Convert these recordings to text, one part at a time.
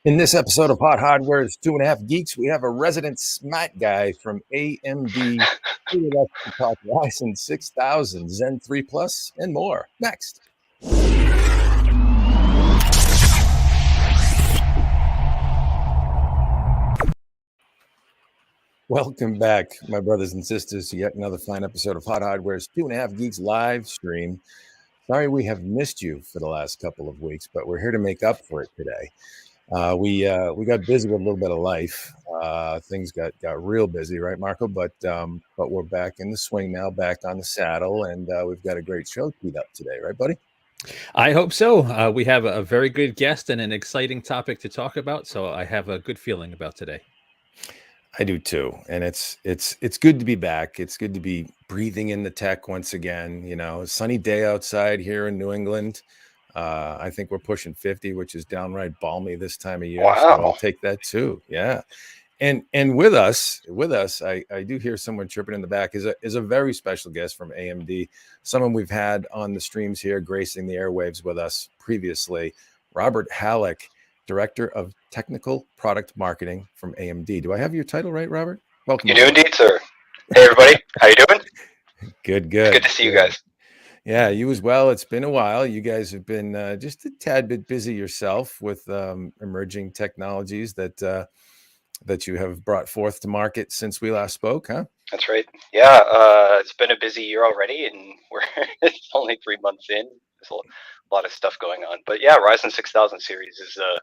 In this episode of Hot Hardware's 2.5 Geeks, we have a resident smart guy from AMD here with us to talk Ryzen 6000, Zen 3 Plus, and more. Next. Welcome back, my brothers and sisters, to yet another fine episode of Hot Hardware's 2.5 Geeks live stream. Sorry we have missed you for the last couple of weeks, but we're here to make up for it today. We got busy with a little bit of life. Things got real busy, right, Marco? But we're back in the swing now, back on the saddle, and we've got a great show teed up today, right, buddy? I hope so. We have a very good guest and an exciting topic to talk about, so I have a good feeling about today. I do too, and it's good to be back. It's good to be breathing in the tech once again. You know, sunny day outside here in New England. I think we're pushing 50, which is downright balmy this time of year. Wow. So I'll take that too. Yeah. And with us, I do hear someone chirping in the back is a very special guest from AMD, someone we've had on the streams here, gracing the airwaves with us previously, Robert Hallock, Director of Technical Product Marketing from AMD. Do I have your title right, Robert? Welcome. You do indeed, sir. Hey, everybody. How you doing? Good. It's good to see you guys. Yeah, you as well. It's been a while. You guys have been just a tad bit busy yourself with emerging technologies that you have brought forth to market since we last spoke, huh? That's right. Yeah, it's been a busy year already, and it's only 3 months in. There's a lot of stuff going on. But yeah, Ryzen 6000 series is the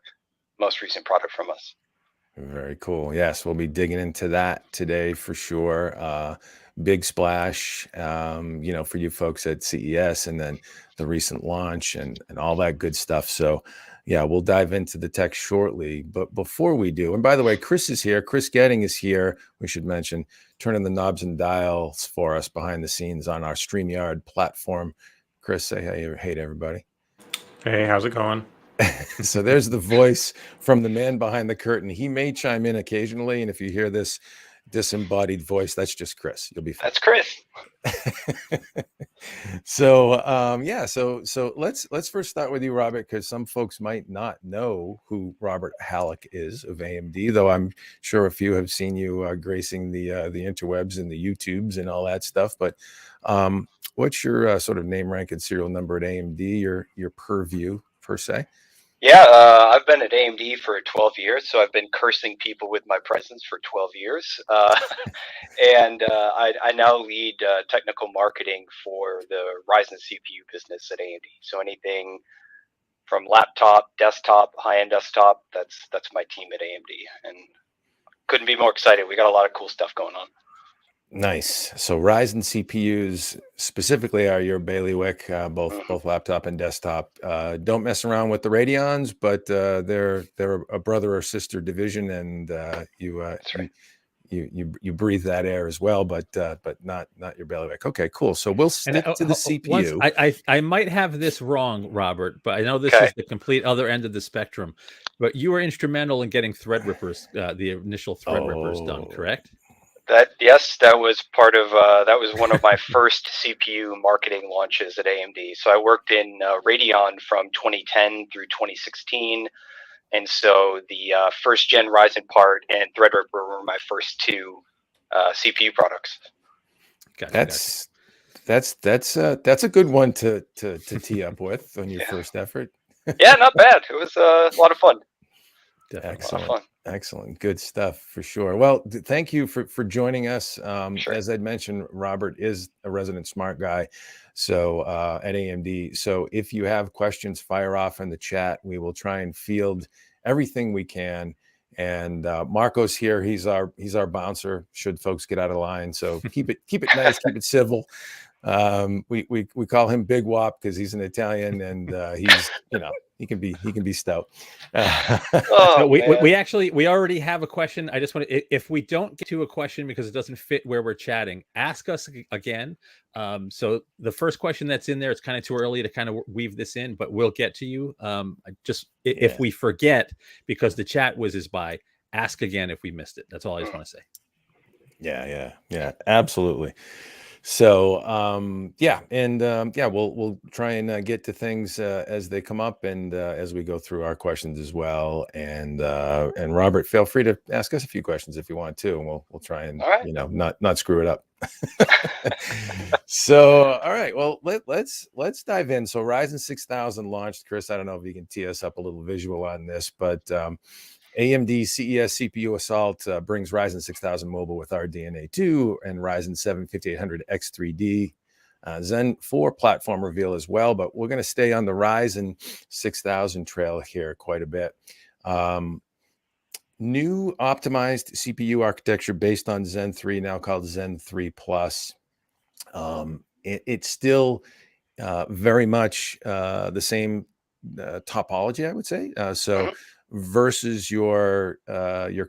most recent product from us. Very cool. Yes, we'll be digging into that today for sure. Big splash, for you folks at CES, and then the recent launch and all that good stuff. So yeah, we'll dive into the tech shortly. But before we do, and by the way, Chris is here. Chris Getting is here. We should mention turning the knobs and dials for us behind the scenes on our StreamYard platform. Chris, say hey to everybody. Hey, how's it going? So there's the voice from the man behind the curtain. He may chime in occasionally, and if you hear this disembodied voice, that's just Chris. You'll be fine. That's Chris. So let's first start with you, Robert, because some folks might not know who Robert Hallock is of AMD, though I'm sure a few have seen you gracing the interwebs and the YouTubes and all that stuff. But what's your sort of name, rank, and serial number at AMD? Your purview per se? Yeah, I've been at AMD for 12 years, so I've been cursing people with my presence for 12 years. And I now lead technical marketing for the Ryzen CPU business at AMD. So anything from laptop, desktop, high-end desktop, that's my team at AMD. And couldn't be more excited. We got a lot of cool stuff going on. Nice. So Ryzen CPUs specifically are your bailiwick, both laptop and desktop. Don't mess around with the Radeons, but they're a brother or sister division, and you breathe that air as well, but not your bailiwick. Okay, cool. So we'll stick to the CPU. I might have this wrong, Robert, but I know this is the complete other end of the spectrum. But you were instrumental in getting Threadrippers, the initial Threadrippers done, correct? Yes, that was part of that was one of my first CPU marketing launches at AMD. So I worked in Radeon from 2010 through 2016, and so the first gen Ryzen part and Threadripper were my first two CPU products. That's a good one to tee up with on your first effort. Yeah, not bad. It was a lot of fun. Excellent. Good stuff for sure. Well, thank you for joining us. Sure. As I'd mentioned, Robert is a resident smart guy. So at AMD. So if you have questions, fire off in the chat. We will try and field everything we can. And Marco's here. He's our bouncer should folks get out of line. So keep it nice, keep it civil. We call him Big Wop because he's an Italian, and he's he can be stout. So we already have a question. I just want to, if we don't get to a question because it doesn't fit where we're chatting, ask us again. So the first question that's in there, it's kind of too early to kind of weave this in, but we'll get to you. If we forget because the chat whizzes by, ask again if we missed it. That's all I just want to say. Yeah, absolutely. So yeah, and yeah, we'll try and get to things as they come up, and as we go through our questions as well. And Robert, feel free to ask us a few questions if you want to, and we'll try and All right. not screw it up. So all right, well let's dive in. So Ryzen 6000 launched. Chris, I don't know if you can tee us up a little visual on this, but AMD CES CPU Assault brings Ryzen 6000 mobile with RDNA2 and Ryzen 7 5800 X3D. Zen 4 platform reveal as well, but we're going to stay on the Ryzen 6000 trail here quite a bit. New optimized CPU architecture based on Zen 3, now called Zen 3 Plus. It's still very much the same topology, I would say. So versus your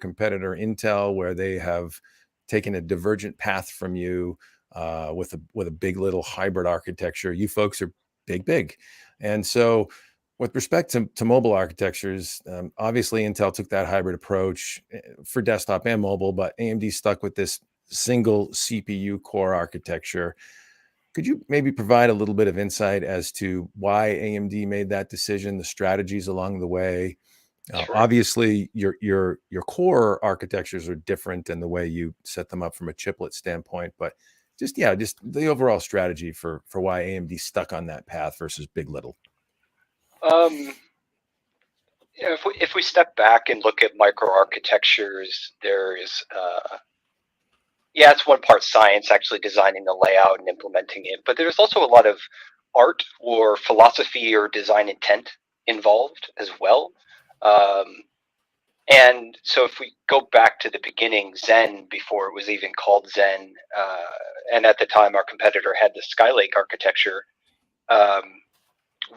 competitor Intel, where they have taken a divergent path from you with a big little hybrid architecture, you folks are big. And so with respect to mobile architectures, obviously Intel took that hybrid approach for desktop and mobile, but AMD stuck with this single CPU core architecture. Could you maybe provide a little bit of insight as to why AMD made that decision, the strategies along the way? Sure. Obviously, your core architectures are different in the way you set them up from a chiplet standpoint, but just the overall strategy for why AMD stuck on that path versus big little. If we step back and look at microarchitectures, there's it's one part science, actually designing the layout and implementing it, but there's also a lot of art or philosophy or design intent involved as well. And so if we go back to the beginning, Zen, before it was even called Zen, and at the time our competitor had the Skylake architecture,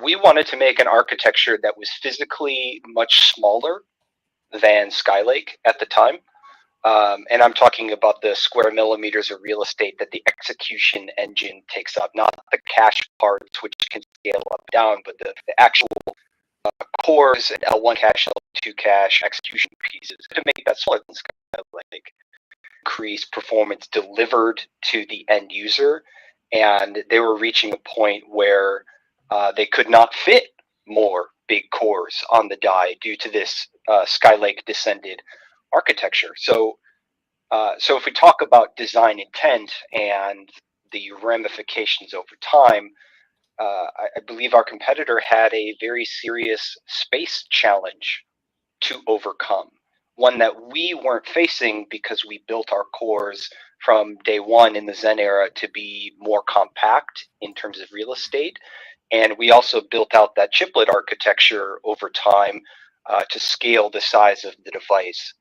we wanted to make an architecture that was physically much smaller than Skylake at the time. And I'm talking about the square millimeters of real estate that the execution engine takes up, not the cache parts, which can scale up and down, but the actual cores and L1 cache, L2 cache, execution pieces to make that smaller than Skylake. Increase performance delivered to the end user, and they were reaching a point where they could not fit more big cores on the die due to this Skylake descended architecture. So if we talk about design intent and the ramifications over time, I believe our competitor had a very serious space challenge to overcome, one that we weren't facing because we built our cores from day one in the Zen era to be more compact in terms of real estate. And we also built out that chiplet architecture over time to scale the size of the device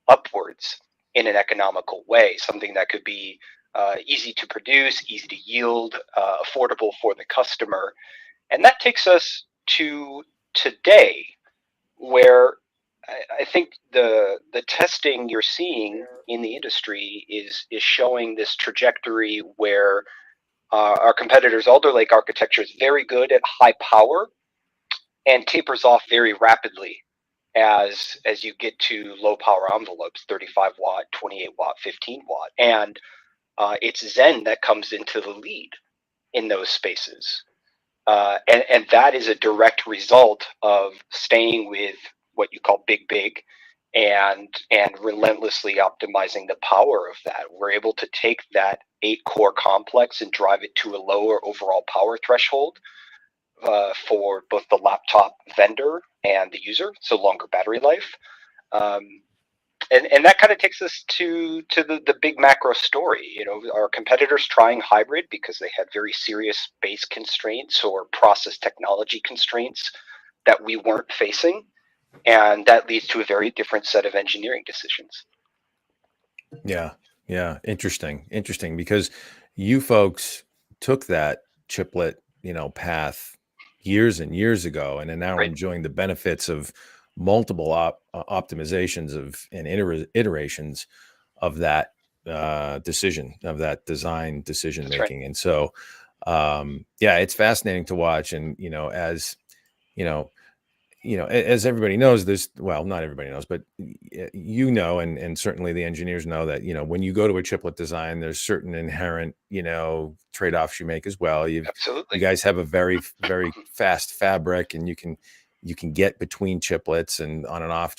upwards in an economical way, something that could be easy to produce, easy to yield, affordable for the customer. And that takes us to today, where I think the testing you're seeing in the industry is showing this trajectory where our competitor's Alder Lake architecture is very good at high power and tapers off very rapidly as you get to low power envelopes, 35 watt, 28 watt, 15 watt. And it's Zen that comes into the lead in those spaces. And that is a direct result of staying with what you call big and relentlessly optimizing the power of that. We're able to take that 8-core complex and drive it to a lower overall power threshold for both the laptop vendor and the user, so longer battery life. And that kind of takes us to the big macro story. You know, our competitors trying hybrid because they had very serious space constraints or process technology constraints that we weren't facing, and that leads to a very different set of engineering decisions. Yeah, interesting, because you folks took that chiplet, path years and years ago, and are now enjoying the benefits of multiple optimizations and iterations of that decision, of that design decision making. And so it's fascinating to watch. And as as everybody knows, not everybody knows, but and certainly the engineers know that, when you go to a chiplet design, there's certain inherent, trade-offs you make as well. You Absolutely. guys have a very, very fast fabric, and you can get between chiplets and on and off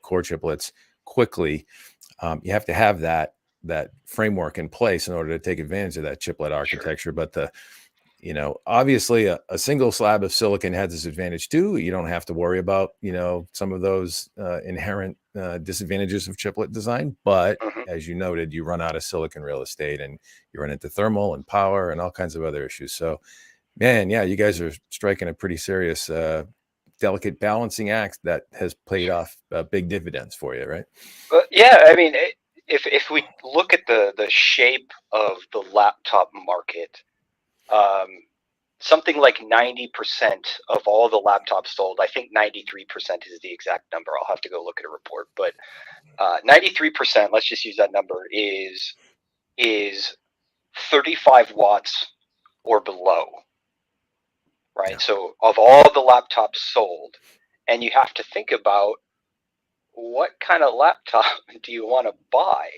core chiplets quickly. You have to have that framework in place in order to take advantage of that chiplet architecture. Sure. But obviously a single slab of silicon has this advantage too. You don't have to worry about, some of those inherent disadvantages of chiplet design. But as you noted, you run out of silicon real estate, and you run into thermal and power and all kinds of other issues. So, man, yeah, you guys are striking a pretty serious, delicate balancing act that has paid off big dividends for you, right? Yeah, I mean, if we look at the shape of the laptop market, something like 90% of all the laptops sold, I think 93% is the exact number. I'll have to go look at a report, but 93%, let's just use that number, is 35 watts or below, right? Yeah. So of all the laptops sold, and you have to think about what kind of laptop do you want to buy?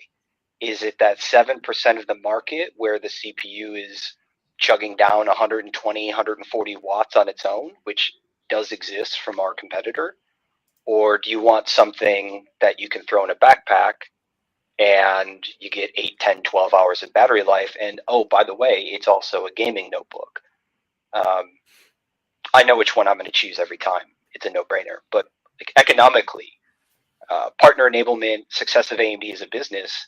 Is it that 7% of the market where the CPU is chugging down 120, 140 watts on its own, which does exist from our competitor? Or do you want something that you can throw in a backpack and you get 8, 10, 12 hours of battery life? And oh, by the way, it's also a gaming notebook. I know which one I'm going to choose every time. It's a no-brainer. But economically, partner enablement, success of AMD as a business,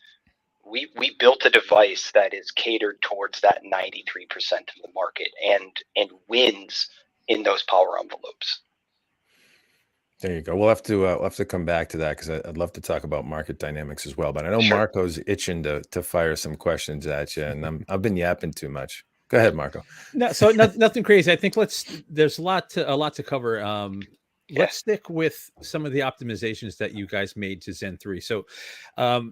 we built a device that is catered towards that 93% of the market and wins in those power envelopes. There you go. We'll have to come back to that, because I'd love to talk about market dynamics as well. But I know Sure. Marco's itching to fire some questions at you, and I've been yapping too much. Go ahead, Marco. No, so nothing crazy. I think there's a lot to cover. Let's stick with some of the optimizations that you guys made to Zen3. So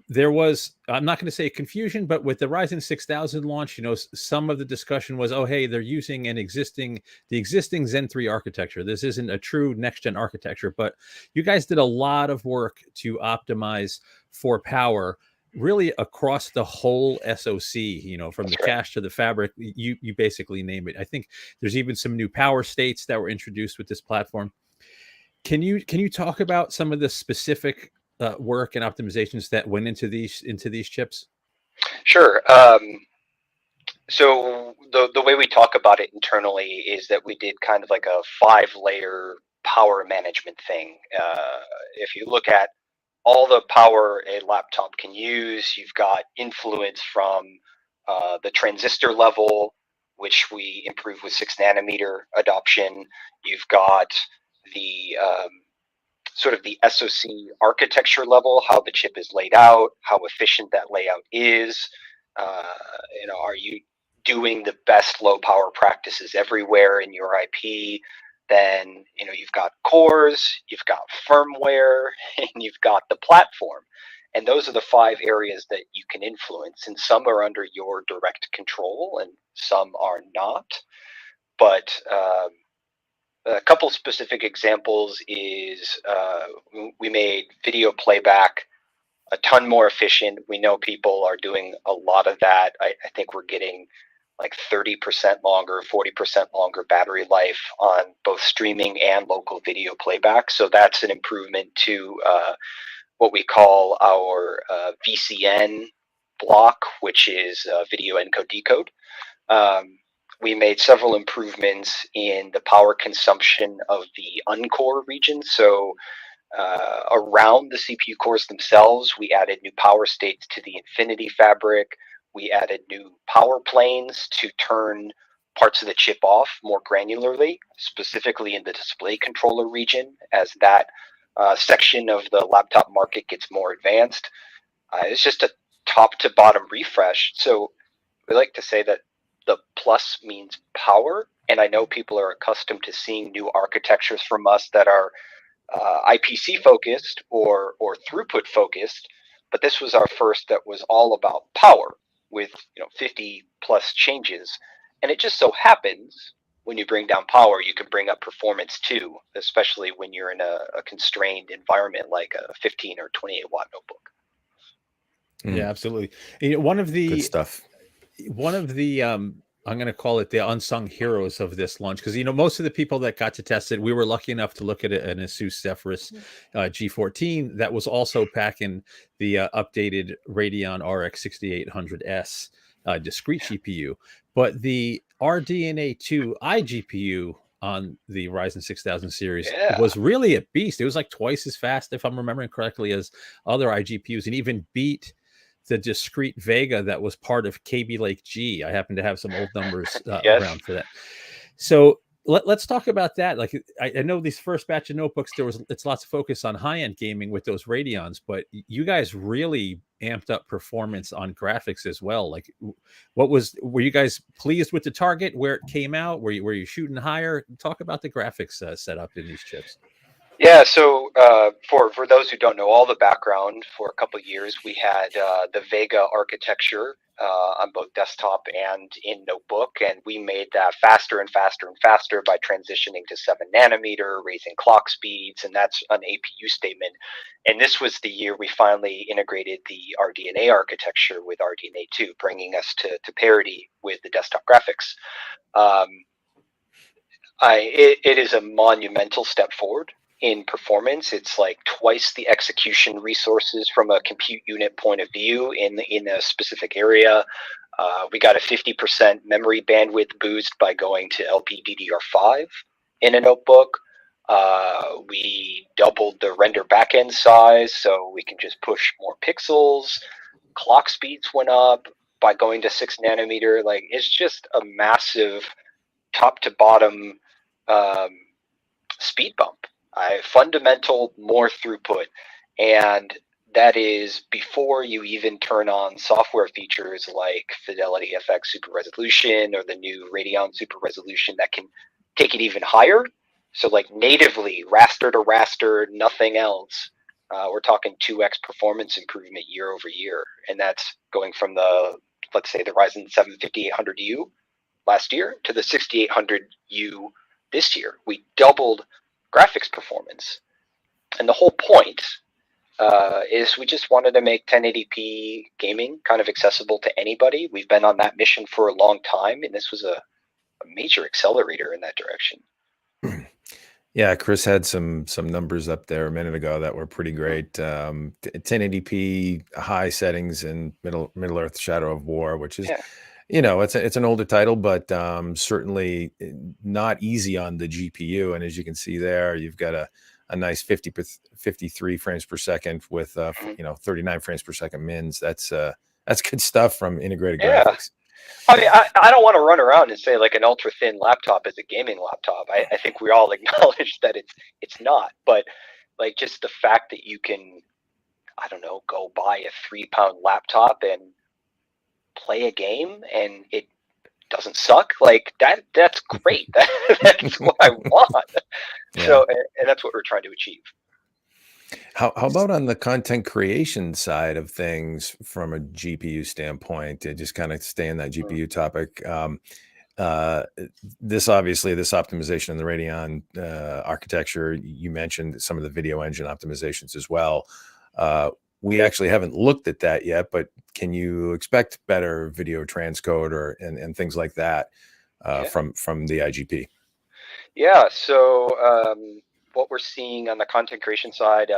there was, I'm not going to say confusion, but with the Ryzen 6000 launch, some of the discussion was, oh, hey, they're using the existing Zen3 architecture. This isn't a true next-gen architecture, but you guys did a lot of work to optimize for power, really across the whole SoC, from That's the cache to the fabric. You basically name it. I think there's even some new power states that were introduced with this platform. Can you talk about some of the specific work and optimizations that went into these chips? Sure. So the way we talk about it internally is that we did kind of like a 5-layer power management thing. If you look at all the power a laptop can use, you've got influence from the transistor level, which we improved with 6-nanometer adoption. You've got the sort of the SoC architecture level, how the chip is laid out, how efficient that layout is. Are you doing the best low power practices everywhere in your IP? Then you've got cores, you've got firmware, and you've got the platform. And those are the 5 areas that you can influence. And some are under your direct control and some are not. But a couple specific examples is we made video playback a ton more efficient. We know people are doing a lot of that. I think we're getting like 30% longer, 40% longer battery life on both streaming and local video playback. So that's an improvement to what we call our VCN block, which is video encode decode. We made several improvements in the power consumption of the uncore region. So around the CPU cores themselves, we added new power states to the Infinity fabric. We added new power planes to turn parts of the chip off more granularly, specifically in the display controller region, as that section of the laptop market gets more advanced. It's just a top to bottom refresh. So we like to say that the plus means power, and I know people are accustomed to seeing new architectures from us that are IPC focused or throughput focused, but this was our first that was all about power with 50 plus changes. And it just so happens when you bring down power, you can bring up performance too, especially when you're in a constrained environment like a 15 or 28 watt notebook. Yeah, absolutely. One of Good the stuff. I'm going to call it the unsung heroes of this launch, because most of the people that got to test it, we were lucky enough to look at an Asus Zephyrus G14 that was also packing the updated Radeon RX 6800S discrete GPU, but the RDNA2 iGPU on the Ryzen 6000 series was really a beast. It was like twice as fast, if I'm remembering correctly, as other iGPUs, and even beat the discrete Vega that was part of KB Lake G. I happen to have some old numbers around for that. So let's talk about that. Like, I know these first batch of notebooks, it's lots of focus on high-end gaming with those Radeons, but you guys really amped up performance on graphics as well. Like, were you guys pleased with the target where it came out? Were you shooting higher? Talk about the graphics setup in these chips. Yeah, so for those who don't know all the background, for a couple of years we had the Vega architecture on both desktop and in notebook, and we made that faster and faster and faster by transitioning to 7 nanometer, raising clock speeds, and that's an APU statement. And this was the year we finally integrated the RDNA architecture with RDNA2, bringing us to parity with the desktop graphics. It is a monumental step forward in performance. It's like twice the execution resources from a compute unit point of view in a specific area. We got a 50% memory bandwidth boost by going to LPDDR5 in a notebook. We doubled the render backend size, so we can just push more pixels. Clock speeds went up by going to 6 nanometer. Like, it's just a massive top to bottom speed bump. Fundamental, more throughput, and that is before you even turn on software features like Fidelity FX Super Resolution or the new Radeon Super Resolution that can take it even higher. So like natively raster to raster, nothing else. We're talking 2x performance improvement year over year, and that's going from the, let's say, the Ryzen 7 5800U last year to the 6800U this year. We doubled graphics performance, and the whole point is we just wanted to make 1080p gaming kind of accessible to anybody. We've been on that mission for a long time, and this was a major accelerator in that direction. Yeah, Chris had some numbers up there a minute ago that were pretty great. 1080p high settings in Middle Earth: Shadow of War, which is it's an older title, but certainly not easy on the GPU. And as you can see there, you've got a nice 53 frames per second with 39 frames per second mins. That's good stuff from integrated graphics. I mean, I don't want to run around and say like an ultra thin laptop is a gaming laptop. I think we all acknowledge that it's not. But like, just the fact that you can, I don't know, go buy a 3-pound laptop and play a game and it doesn't suck, like that's great. That's what I want. Yeah. So, and that's what we're trying to achieve. How about on the content creation side of things from a GPU standpoint, to just kind of stay in that GPU topic? This optimization in the Radeon architecture, you mentioned some of the video engine optimizations as well. We actually haven't looked at that yet, but can you expect better video transcode and things like that from the IGP? Yeah. So what we're seeing on the content creation side,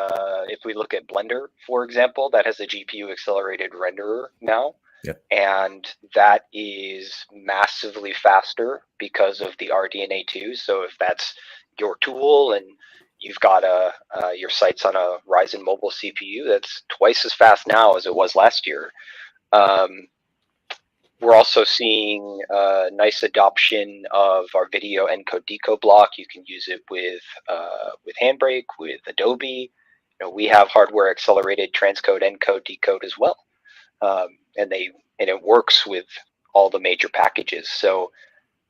if we look at Blender, for example, that has a GPU accelerated renderer now. Yeah. And that is massively faster because of the RDNA2. So if that's your tool and you've got your sights on a Ryzen mobile CPU, that's twice as fast now as it was last year. We're also seeing nice adoption of our video encode decode block. You can use it with Handbrake, with Adobe. We have hardware accelerated transcode, encode, decode as well, and it works with all the major packages. So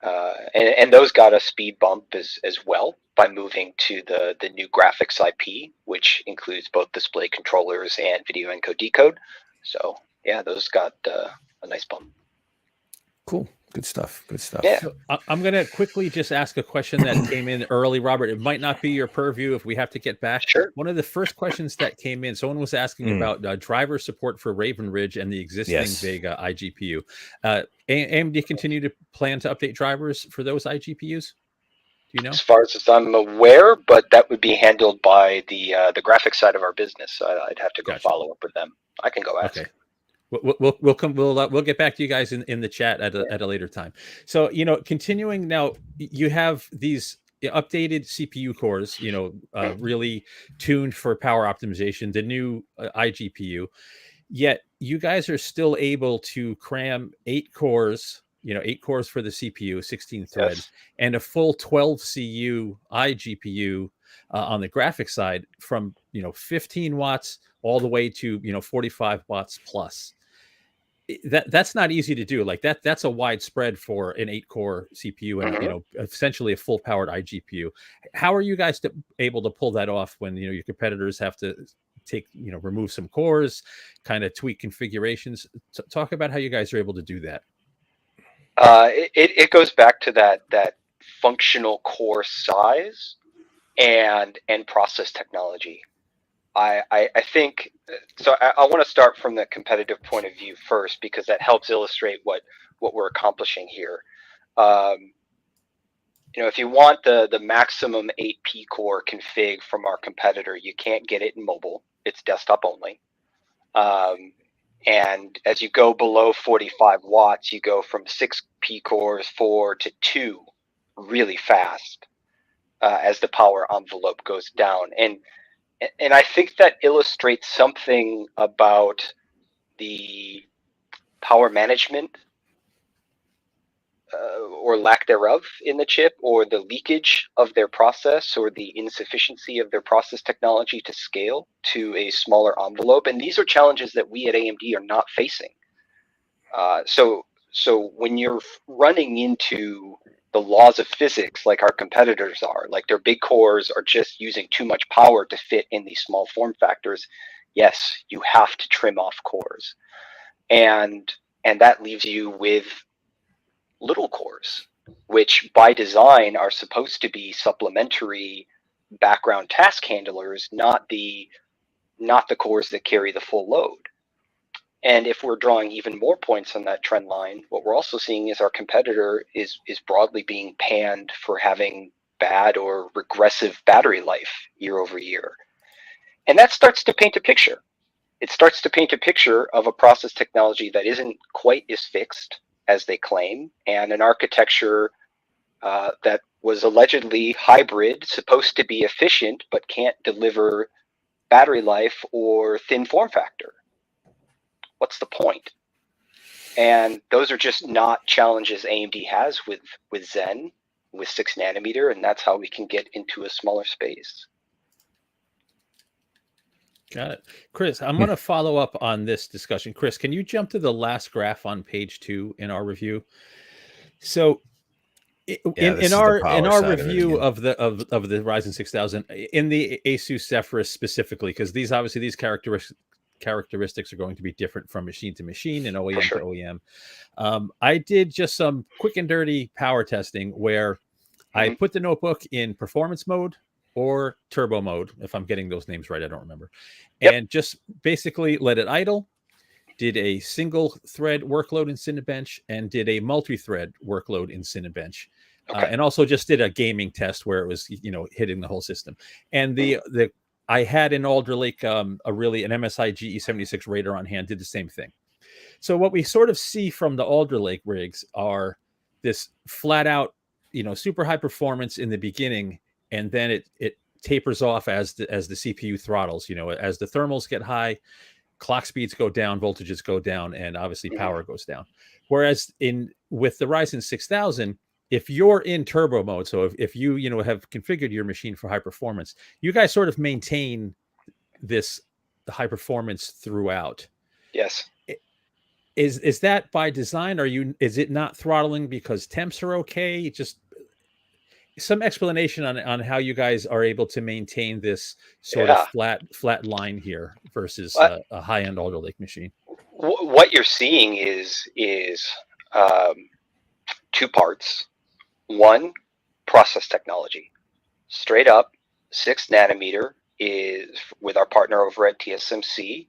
and those got a speed bump as well by moving to the new graphics IP, which includes both display controllers and video encode decode. So yeah, those got a nice bump. Cool. Good stuff. Good stuff. Yeah. So I'm going to quickly just ask a question that came in early, Robert. It might not be your purview if we have to get back. Sure. One of the first questions that came in, someone was asking about driver support for Raven Ridge and the existing Vega iGPU. AMD continue to plan to update drivers for those iGPUs? Do you know? As far as I'm aware, but that would be handled by the graphics side of our business. So I'd have to go follow up with them. I can go ask. Okay. We'll get back to you guys in the chat at a later time. So, continuing now, you have these updated CPU cores, really tuned for power optimization, the new iGPU, yet you guys are still able to cram 8 cores, 8 cores for the CPU, 16 threads, and a full 12 CU iGPU on the graphics side from, 15 watts all the way to, 45 watts plus. That's not easy to do. Like that's a wide spread for an 8-core CPU and essentially a full powered iGPU. How are you guys able to pull that off when your competitors have to take remove some cores, kind of tweak configurations? Talk about how you guys are able to do that. It goes back to that functional core size and process technology. I think so. I want to start from the competitive point of view first, because that helps illustrate what we're accomplishing here. If you want the maximum 8P core config from our competitor, you can't get it in mobile. It's desktop only. And as you go below 45 watts, you go from 6P cores 4 to 2 really fast as the power envelope goes down. And I think that illustrates something about the power management or lack thereof in the chip, or the leakage of their process, or the insufficiency of their process technology to scale to a smaller envelope. And these are challenges that we at AMD are not facing. So when you're running into the laws of physics like our competitors are, like their big cores are just using too much power to fit in these small form factors, yes, you have to trim off cores. And that leaves you with little cores, which by design are supposed to be supplementary background task handlers, not the cores that carry the full load. And if we're drawing even more points on that trend line, what we're also seeing is our competitor is broadly being panned for having bad or regressive battery life year over year. And that starts to paint a picture. It starts to paint a picture of a process technology that isn't quite as fixed as they claim, and an architecture that was allegedly hybrid, supposed to be efficient, but can't deliver battery life or thin form factor. What's the point? And those are just not challenges AMD has with Zen, with 6 nanometer, and that's how we can get into a smaller space. Got it. Chris, I'm going to follow up on this discussion. Chris, can you jump to the last graph on page 2 in our review? So in our review of the Ryzen 6000 in the ASUS Zephyrus specifically, because these characteristics are going to be different from machine to machine and OEM to OEM. I did just some quick and dirty power testing where I put the notebook in performance mode or turbo mode, if I'm getting those names right, I don't remember, and just basically let it idle, did a single thread workload in Cinebench, and did a multi-thread workload in Cinebench. And also just did a gaming test where it was, hitting the whole system. And I had in Alder Lake an MSI GE76 Raider on hand, did the same thing. So what we sort of see from the Alder Lake rigs are this flat out, super high performance in the beginning, and then it tapers off as the CPU throttles. As the thermals get high, clock speeds go down, voltages go down, and obviously power goes down. Whereas with the Ryzen 6000, if you're in turbo mode, so if you have configured your machine for high performance, you guys sort of maintain the high performance throughout. Yes. Is that by design? Is it not throttling because temps are okay? Just some explanation on how you guys are able to maintain this sort of flat line here versus a high-end Alder Lake machine. What you're seeing is two parts. One, process technology. Straight up, 6 nanometer is, with our partner over at TSMC,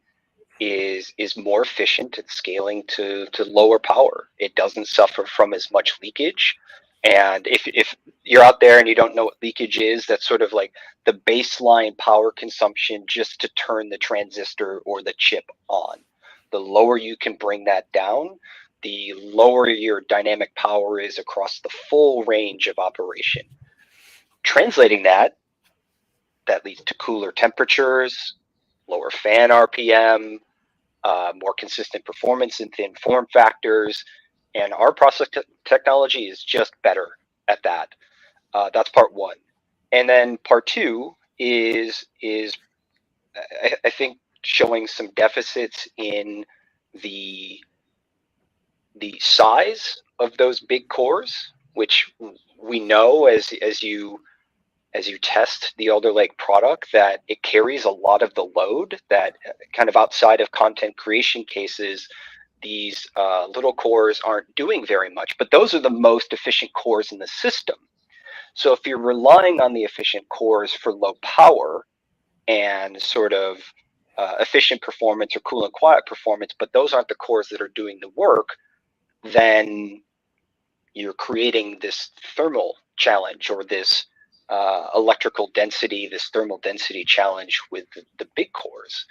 is more efficient at scaling to lower power. It doesn't suffer from as much leakage. And if you're out there and you don't know what leakage is, that's sort of like the baseline power consumption just to turn the transistor or the chip on. The lower you can bring that down, the lower your dynamic power is across the full range of operation. Translating that leads to cooler temperatures, lower fan RPM, more consistent performance in thin form factors, and our process technology is just better at that. That's part one. And then part two is I think showing some deficits in the size of those big cores, which we know as you test the Alder Lake product, that it carries a lot of the load, that kind of outside of content creation cases, these little cores aren't doing very much, but those are the most efficient cores in the system. So if you're relying on the efficient cores for low power and sort of efficient performance or cool and quiet performance, but those aren't the cores that are doing the work, then you're creating this thermal challenge, or this electrical density, this thermal density challenge with the big cores.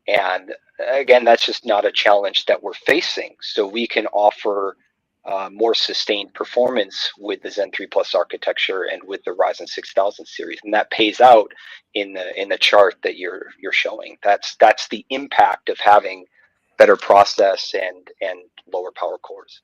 And again, that's just not a challenge that we're facing. So we can offer more sustained performance with the Zen 3 Plus architecture and with the Ryzen 6000 series, and that pays out in the chart that you're showing. That's the impact of having better process and lower power cores.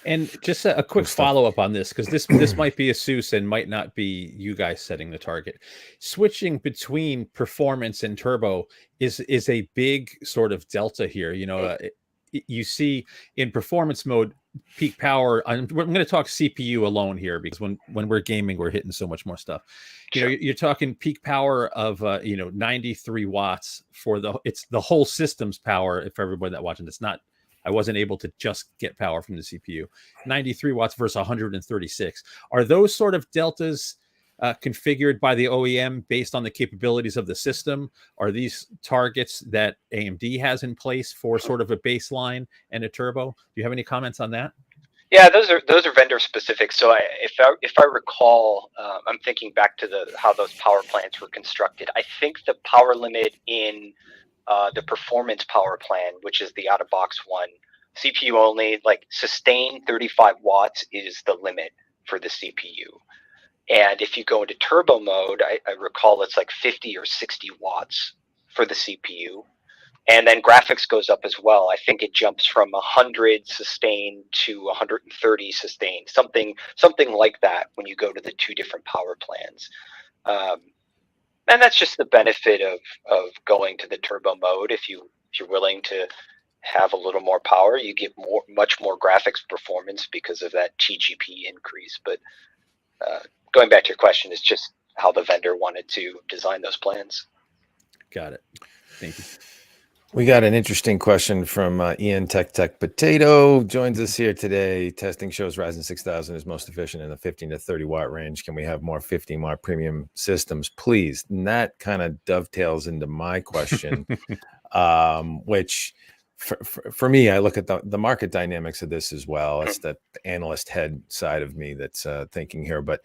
And just a quick follow-up on this, because this might be ASUS and might not be you guys setting the target. Switching between performance and turbo is a big sort of delta here. You know, you see in performance mode, peak power. I'm going to talk CPU alone here, because when we're gaming, we're hitting so much more stuff. You know, you're talking peak power of 93 watts for it's the whole system's power. If everybody that watching, it's not. I wasn't able to just get power from the CPU. 93 watts versus 136. Are those sort of deltas configured by the OEM based on the capabilities of the system? Are these targets that AMD has in place for sort of a baseline and a turbo? Do you have any comments on that? Yeah, those are vendor specific. So if I recall, I'm thinking back to how those power plants were constructed. I think the power limit in the performance power plan, which is the out-of-box one, CPU only, like sustained 35 watts is the limit for the CPU. And if you go into turbo mode, I recall it's like 50 or 60 watts for the CPU. And then graphics goes up as well. I think it jumps from 100 sustained to 130 sustained, something like that when you go to the two different power plans. And that's just the benefit of going to the turbo mode. If you're willing to have a little more power, you get much more graphics performance because of that TGP increase. But going back to your question, it's just how the vendor wanted to design those plans. Got it. Thank you. We got an interesting question from Ian Tech Potato, joins us here today. Testing shows Ryzen 6000 is most efficient in the 15 to 30 watt range. Can we have more 15 watt premium systems, please? And that kind of dovetails into my question, which for me, I look at the market dynamics of this as well. It's the analyst head side of me that's thinking here. But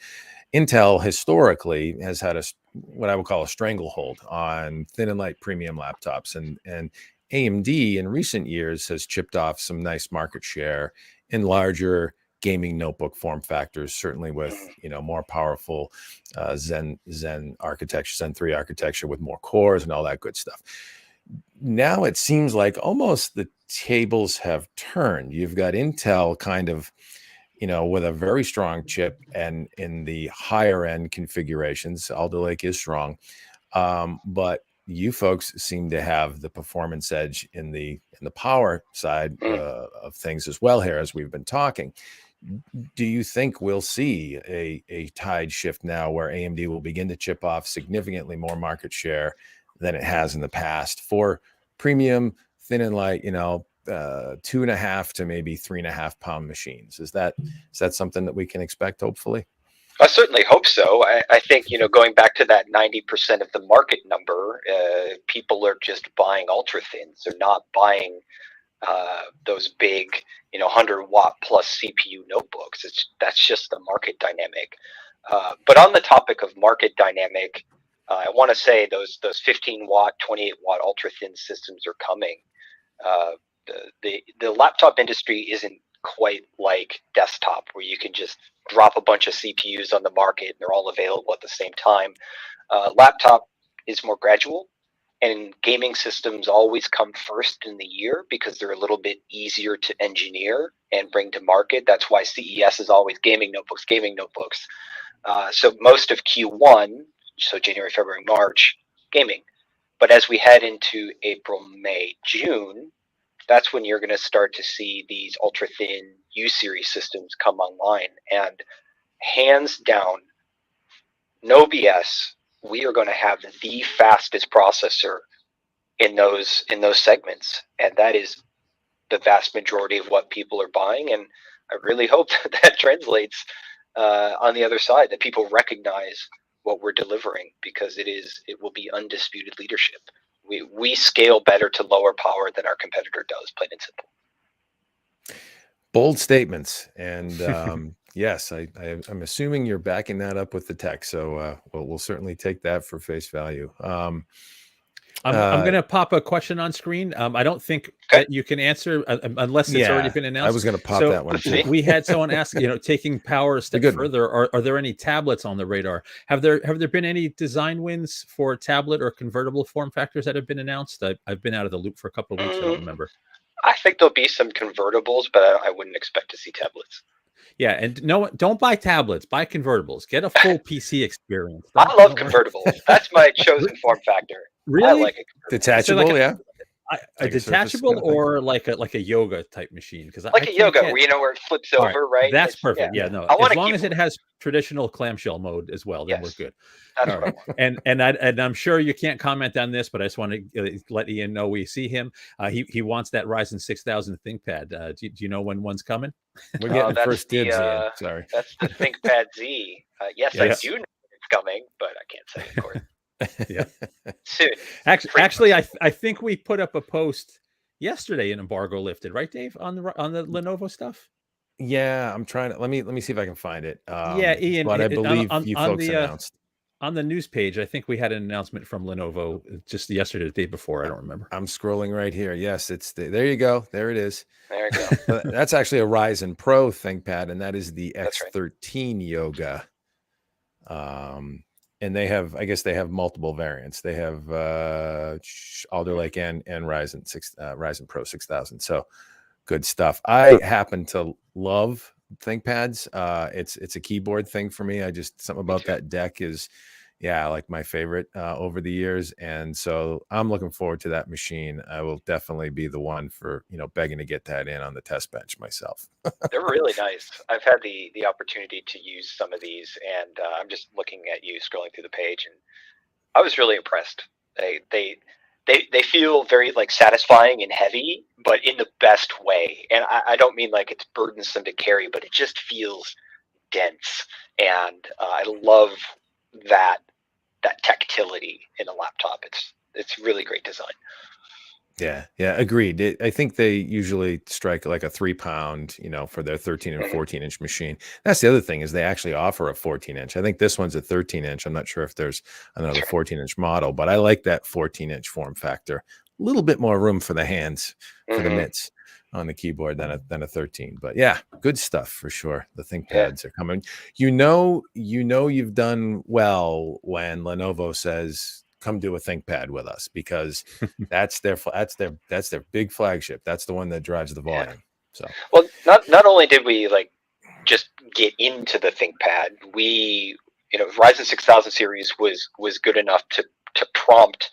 Intel historically has had what I would call a stranglehold on thin and light premium laptops, and AMD in recent years has chipped off some nice market share in larger gaming notebook form factors, certainly with more powerful Zen architecture, Zen 3 architecture with more cores and all that good stuff. Now it seems like almost the tables have turned. You've got Intel kind of with a very strong chip, and in the higher end configurations, Alder Lake is strong. But you folks seem to have the performance edge in the power side of things as well here, as we've been talking. Do you think we'll see a tide shift now where AMD will begin to chip off significantly more market share than it has in the past for premium, thin and light, 2.5 to maybe 3.5 pound machines. Is that something that we can expect, hopefully? I certainly hope so. I think, going back to that 90% of the market number, people are just buying ultra thins. They're not buying those big, 100-watt plus CPU notebooks. That's just the market dynamic. But on the topic of market dynamic, I want to say those 15-watt, 28-watt ultra thin systems are coming. The laptop industry isn't quite like desktop, where you can just drop a bunch of CPUs on the market and they're all available at the same time. Laptop is more gradual, and gaming systems always come first in the year because they're a little bit easier to engineer and bring to market. That's why CES is always gaming notebooks. So most of Q1, so January, February, March, gaming. But as we head into April, May, June, that's when you're going to start to see these ultra thin U-series systems come online. And hands down, no BS, we are going to have the fastest processor in those segments. And that is the vast majority of what people are buying. And I really hope that translates on the other side, that people recognize what we're delivering, because it will be undisputed leadership. We scale better to lower power than our competitor does, plain and simple. Bold statements. And yes, I'm assuming you're backing that up with the tech. So we'll certainly take that for face value. I'm going to pop a question on screen. I don't think that you can answer unless it's already been announced. I was going to pop that one too. We had someone ask, taking power a step further, are there any tablets on the radar? Have there been any design wins for tablet or convertible form factors that have been announced? I've been out of the loop for a couple of weeks. I don't remember. I think there'll be some convertibles, but I wouldn't expect to see tablets. Yeah, and no, don't buy tablets. Buy convertibles. Get a full PC experience. I love convertibles. That's my chosen form factor. Really? I like it. Detachable, so yeah. A detachable or like a yoga type machine? Because like a yoga, where it flips over, right? That's perfect. Yeah, no. As long as it has traditional clamshell mode as well, then we're good. That's what I want. And I'm sure you can't comment on this, but I just want to let Ian know we see him. He wants that Ryzen 6000 ThinkPad. Do you know when one's coming? We're getting first dibs. Sorry, that's the ThinkPad Z. Yes, I do know it's coming, but I can't say it, of course. Yeah. Soon. Actually, I think we put up a post yesterday, an embargo lifted, right, Dave, on the Lenovo stuff. Yeah, I'm trying to let me see if I can find it. Ian, but I believe you folks the, announced on the news page. I think we had an announcement from Lenovo just yesterday, the day before. I don't remember. I'm scrolling right here. Yes, there you go. There it is. There you go. That's actually a Ryzen Pro ThinkPad, and that is the X13 Yoga. And they have, I guess they have multiple variants. They have Alder Lake and Ryzen Pro 6000. So good stuff. I happen to love ThinkPads. It's a keyboard thing for me. Something about that deck is, like my favorite over the years. And so I'm looking forward to that machine. I will definitely be the one for, begging to get that in on the test bench myself. They're really nice. I've had the opportunity to use some of these, and I'm just looking at you scrolling through the page, and I was really impressed. They feel very satisfying and heavy, but in the best way. And I don't mean like it's burdensome to carry, but it just feels dense. And I love that tactility in a laptop. It's really great design. Yeah, agreed. I think they usually strike like a 3-pound, for their 13 and 14-inch machine. That's the other thing, is they actually offer a 14-inch. I think this one's a 13-inch. I'm not sure if there's another 14-inch model, but I like that 14-inch form factor. A little bit more room for the hands, for the mitts on the keyboard than a 13. But yeah, good stuff for sure. The ThinkPads are coming. You've done well when Lenovo says, come do a ThinkPad with us, because that's their big flagship. That's the one that drives the volume. So, well, not only did we just get into the ThinkPad, we, Ryzen 6000 series was good enough to prompt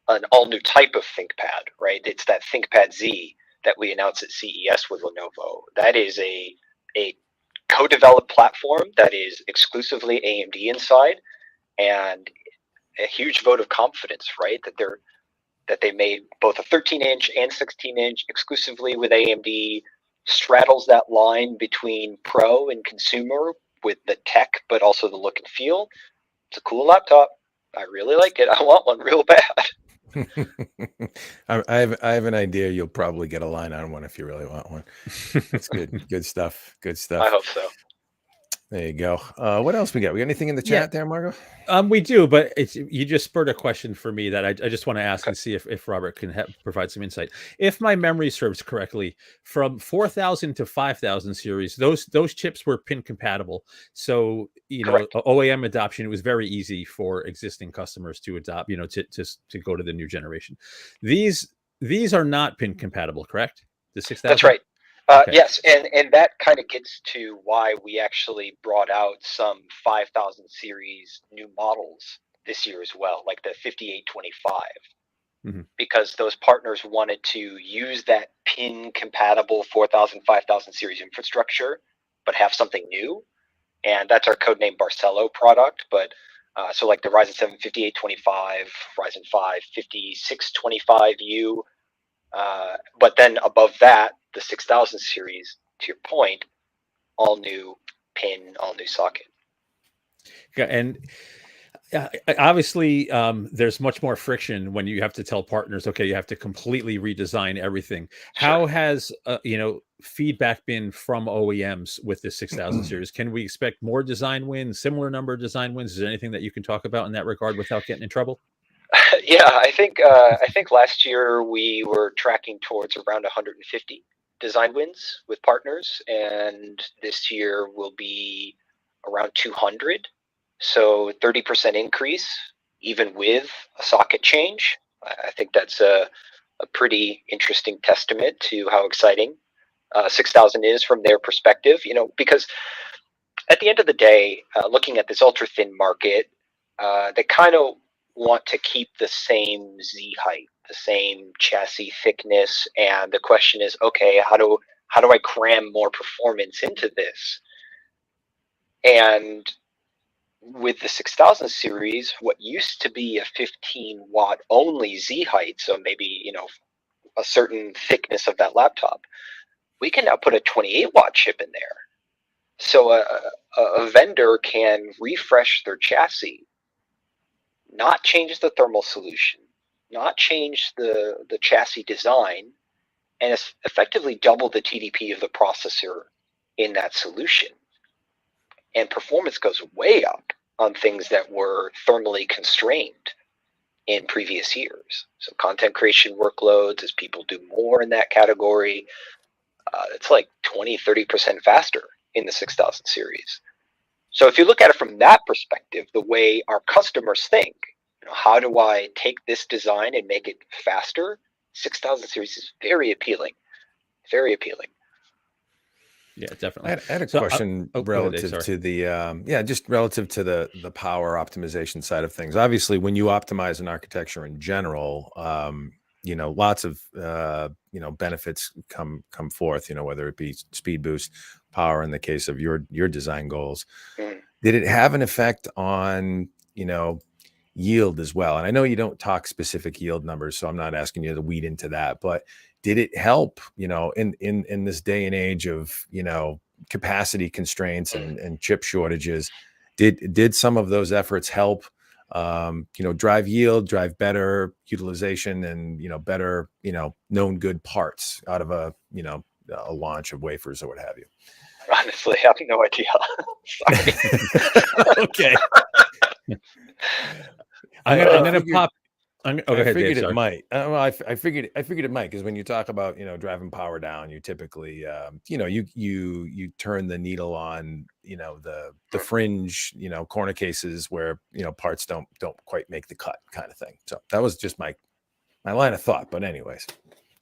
an all new type of ThinkPad, right? It's that ThinkPad Z that we announced at CES with Lenovo. That is a co-developed platform that is exclusively AMD inside, and a huge vote of confidence, right? That that they made both a 13-inch and 16-inch exclusively with AMD, straddles that line between pro and consumer with the tech, but also the look and feel. It's a cool laptop. I really like it. I want one real bad. I have an idea. You'll probably get a line on one if you really want one. That's good. Good stuff. Good stuff. I hope so. There you go. What else we got? We got anything in the chat there, Margo? We do, but you just spurred a question for me that I just want to ask and see if Robert can provide some insight. If my memory serves correctly, from 4000 to 5000 series, those chips were pin compatible. So, Correct. OEM adoption, it was very easy for existing customers to adopt, to go to the new generation. These are not pin compatible, correct? The 6000? That's right. Okay. Yes, and that kind of gets to why we actually brought out some 5000 series new models this year as well, like the 5825, because those partners wanted to use that pin compatible 4000, 5000 series infrastructure, but have something new. And that's our codename Barcelo product. But so like the Ryzen 7 5825, Ryzen 5 5625U, but then above that, the 6000 series, to your point, all new pin, all new socket. Yeah, and obviously, there's much more friction when you have to tell partners, okay, you have to completely redesign everything. Sure. How has feedback been from OEMs with the 6000 series? Can we expect more design wins, similar number of design wins? Is there anything that you can talk about in that regard without getting in trouble? Yeah, I think last year we were tracking towards around 150 design wins with partners, and this year will be around 200. So 30% increase, even with a socket change. I think that's a pretty interesting testament to how exciting 6000 is from their perspective. Because at the end of the day, looking at this ultra thin market, they kind of want to keep the same Z height, the same chassis thickness, and the question is, okay, how do I cram more performance into this? And with the 6000 series, what used to be a 15 watt only Z height, so maybe a certain thickness of that laptop, we can now put a 28 watt chip in there. So a vendor can refresh their chassis, not change the thermal solution, not change the chassis design, and it's effectively double the TDP of the processor in that solution. And performance goes way up on things that were thermally constrained in previous years. So content creation workloads, as people do more in that category, it's like 20, 30% faster in the 6000 series. So if you look at it from that perspective, the way our customers think, how do I take this design and make it faster? 6000 series is very appealing. Very appealing. Yeah, definitely. I had a question relative to the just relative to the power optimization side of things. Obviously, when you optimize an architecture in general, lots of benefits come forth. Whether it be speed boost, power in the case of your design goals. Did it have an effect on yield as well? And I know you don't talk specific yield numbers, so I'm not asking you to weed into that, but did it help, in this day and age of, capacity constraints and chip shortages? Did some of those efforts help, drive yield, drive better utilization and, better, known good parts out of a launch of wafers or what have you? Honestly, I have no idea. Sorry. Okay. I'm gonna pop. I figured it might. Well, I figured it might, because when you talk about driving power down, you typically you turn the needle on the fringe corner cases where parts don't quite make the cut, kind of thing. So that was just my line of thought. But anyways,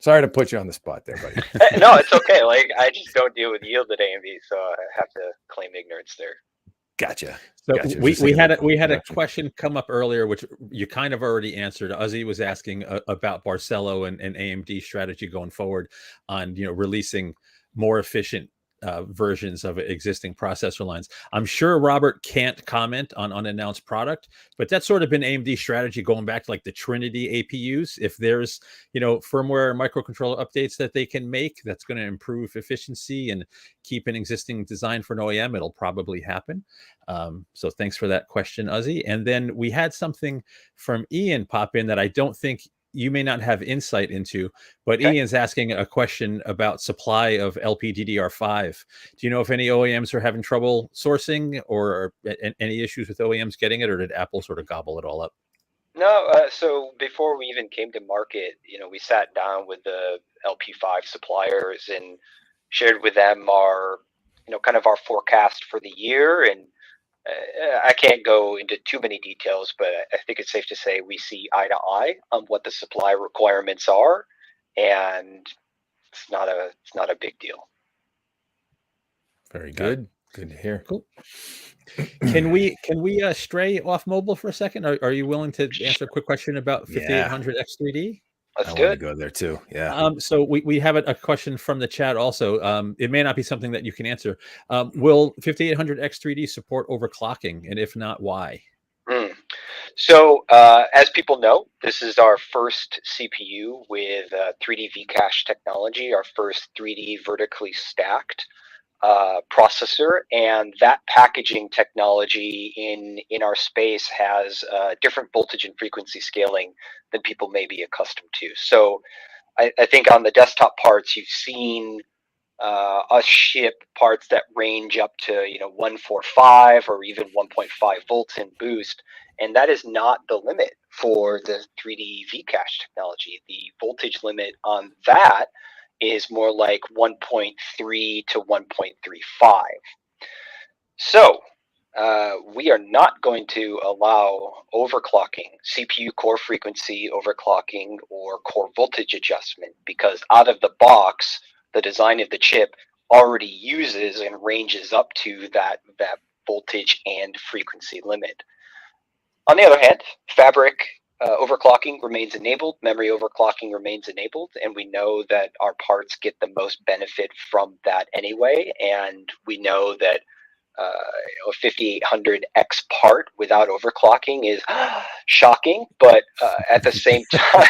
sorry to put you on the spot there, buddy. No, it's okay. Like, I just don't deal with yield at AMD, so I have to claim ignorance there. Gotcha. So we had a question come up earlier, which you kind of already answered. Ozzy was asking about Barcelo and AMD strategy going forward on releasing more efficient versions of existing processor lines. I'm sure Robert can't comment on unannounced product, but that's sort of been AMD's strategy going back to like the Trinity APUs. If there's, firmware microcontroller updates that they can make that's going to improve efficiency and keep an existing design for an OEM, it'll probably happen. So thanks for that question, Uzzy. And then we had something from Ian pop in that I don't think you may not have insight into, but okay. Ian's asking a question about supply of LPDDR5. Do you know if any OEMs are having trouble sourcing or any issues with OEMs getting it, or did Apple sort of gobble it all up? No, so before we even came to market, we sat down with the LP5 suppliers and shared with them our, kind of our forecast for the year. And I can't go into too many details, but I think it's safe to say we see eye to eye on what the supply requirements are, and it's not a big deal. Very good. Good to hear. Cool. Can we stray off mobile for a second? Are you willing to answer a quick question about 5800X3D? Let's do it. I want to go there too. Yeah. So we have a question from the chat also. It may not be something that you can answer. Will 5800X3D support overclocking? And if not, why? So as people know, this is our first CPU with 3D V-cache technology, our first 3D vertically stacked processor, and that packaging technology in our space has different voltage and frequency scaling than people may be accustomed to. So I think on the desktop parts, you've seen us ship parts that range up to 145 or even 1.5 volts in boost, and that is not the limit for the 3D V-cache technology. The voltage limit on that is more like 1.3 to 1.35. So we are not going to allow overclocking, CPU core frequency overclocking, or core voltage adjustment, because out of the box, the design of the chip already uses and ranges up to that voltage and frequency limit. On the other hand, fabric overclocking remains enabled, memory overclocking remains enabled, and we know that our parts get the most benefit from that anyway. And we know that a 5800X part without overclocking is shocking, but at the same time,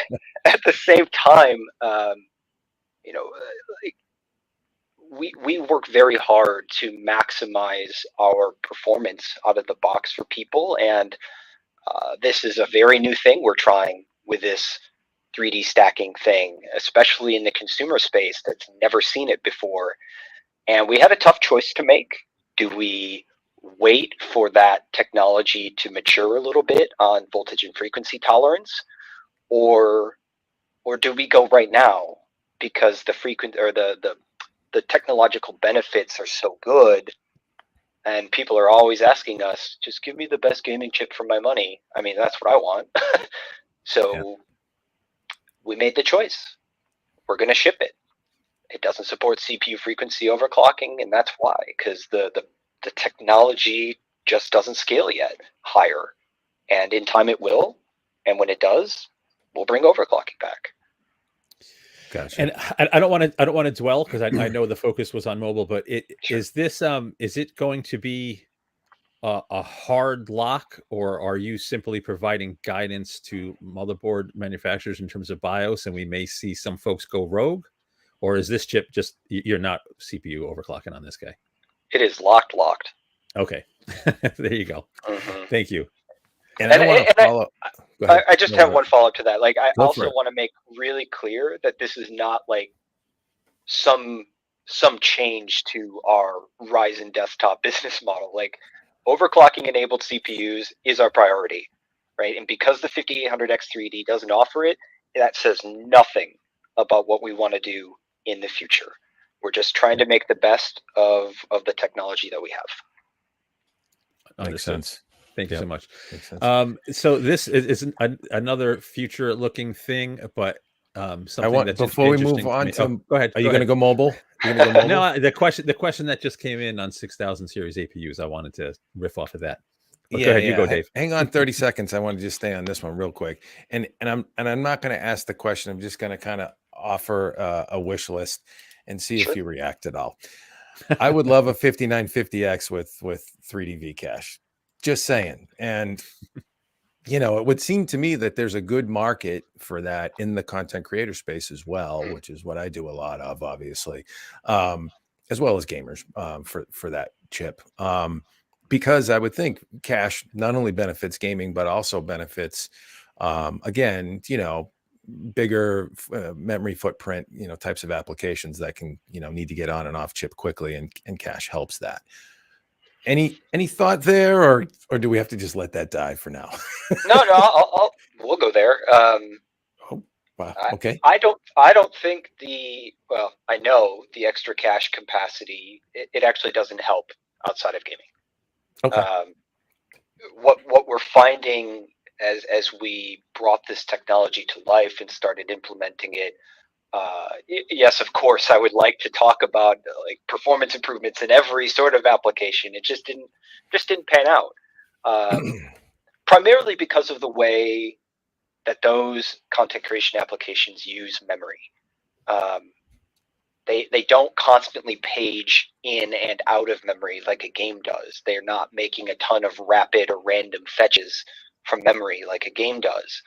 we work very hard to maximize our performance out of the box for people, and this is a very new thing we're trying with this 3D stacking thing, especially in the consumer space that's never seen it before. And we had a tough choice to make. Do we wait for that technology to mature a little bit on voltage and frequency tolerance, or do we go right now because the technological benefits are so good? And people are always asking us, just give me the best gaming chip for my money. I mean, that's what I want. So we made the choice. We're going to ship it. It doesn't support CPU frequency overclocking, and that's why, because the technology just doesn't scale yet higher. And in time it will. And when it does, we'll bring overclocking back. Gotcha. And I don't want to dwell, because I know the focus was on mobile, but is it going to be a hard lock, or are you simply providing guidance to motherboard manufacturers in terms of BIOS, and we may see some folks go rogue? Or is this chip just, you're not CPU overclocking on this guy? It is locked. Okay. There you go. Mm-hmm. Thank you. And I want to follow. I just have one follow-up to that. Like, I also want to make really clear that this is not like some change to our Ryzen desktop business model. Like, overclocking enabled CPUs is our priority, right? And because the 5800X3D doesn't offer it, that says nothing about what we want to do in the future. We're just trying to make the best of the technology that we have. Makes sense. Thank you so much. So this is another future-looking thing, but something that's before we move on to. Go ahead. Are you going to go mobile? No, the question that just came in on 6000 series APUs. I wanted to riff off of that. But go ahead, you go, Dave. Hang on 30 seconds. I want to just stay on this one real quick, and I'm not going to ask the question. I'm just going to kind of offer a wish list and see if you react at all. I would love a 5950X with 3D V cache. Just saying. And it would seem to me that there's a good market for that in the content creator space as well, which is what I do a lot of, obviously, as well as gamers, for that chip. Because I would think cache not only benefits gaming, but also benefits, again, bigger memory footprint, types of applications that can, need to get on and off chip quickly, and cache helps that. Any thought there, or do we have to just let that die for now? No, we'll go there. Oh, wow. Okay. I don't think I know the extra cache capacity. It actually doesn't help outside of gaming. Okay. What we're finding as we brought this technology to life and started implementing it, yes, of course, I would like to talk about like performance improvements in every sort of application. It just didn't pan out, primarily because of the way that those content creation applications use memory. They don't constantly page in and out of memory like a game does. They're not making a ton of rapid or random fetches from memory like a game does.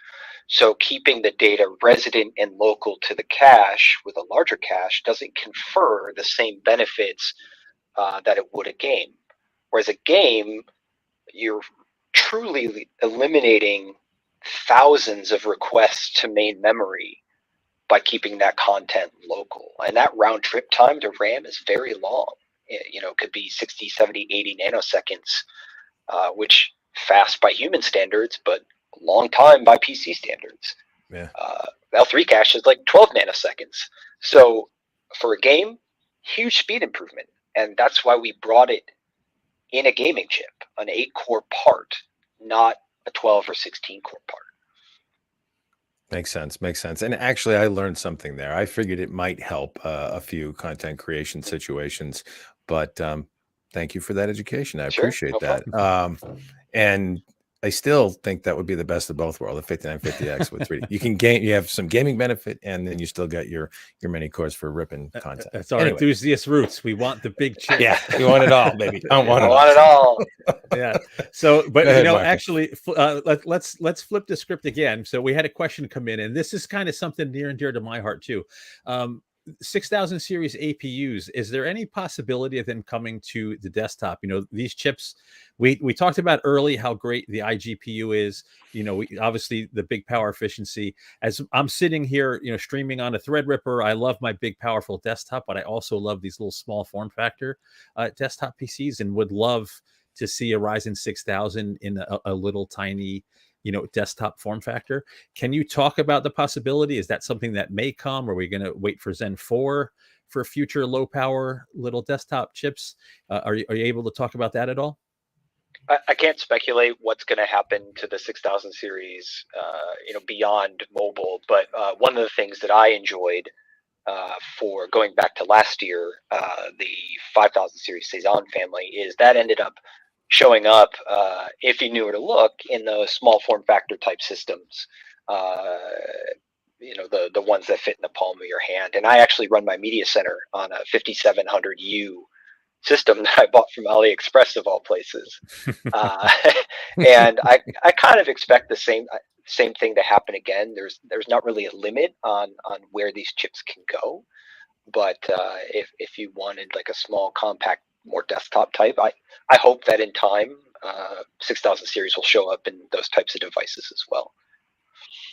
So keeping the data resident and local to the cache with a larger cache doesn't confer the same benefits that it would a game. Whereas a game, you're truly eliminating thousands of requests to main memory by keeping that content local. And that round trip time to RAM is very long. It could be 60, 70, 80 nanoseconds, which fast by human standards, but a long time by PC standards. Yeah. L3 cache is like 12 nanoseconds. So for a game, huge speed improvement. And that's why we brought it in a gaming chip, an 8-core part, not a 12 or 16-core part. Makes sense. And actually, I learned something there. I figured it might help a few content creation situations, but thank you for that education. I appreciate that. And I still think that would be the best of both worlds, the 5950X with 3D. You can you have some gaming benefit, and then you still get your many cores for ripping content. That's our enthusiast roots. We want the big chip. Yeah, we want it all, baby. I want it all. Yeah. So, but ahead, actually, let's flip the script again. So we had a question come in, and this is kind of something near and dear to my heart too. 6000 series APUs, is there any possibility of them coming to the desktop? These chips, we talked about early how great the iGPU is. Obviously the big power efficiency. As I'm sitting here, streaming on a Threadripper, I love my big powerful desktop, but I also love these little small form factor desktop PCs, and would love to see a Ryzen 6000 in a little tiny desktop form factor. Can you talk about the possibility? Is that something that may come? Are we going to wait for Zen 4 for future low power little desktop chips? Are you able to talk about that at all? I can't speculate what's going to happen to the 6000 series, beyond mobile. But one of the things that I enjoyed for going back to last year, the 5000 series Cezanne family, is that ended up showing up, if you knew where to look, in the small form factor type systems, the ones that fit in the palm of your hand. And I actually run my media center on a 5700U system that I bought from AliExpress of all places. And I kind of expect the same thing to happen again. There's not really a limit on where these chips can go, but if you wanted like a small compact, more desktop type, I hope that in time 6000 series will show up in those types of devices as well.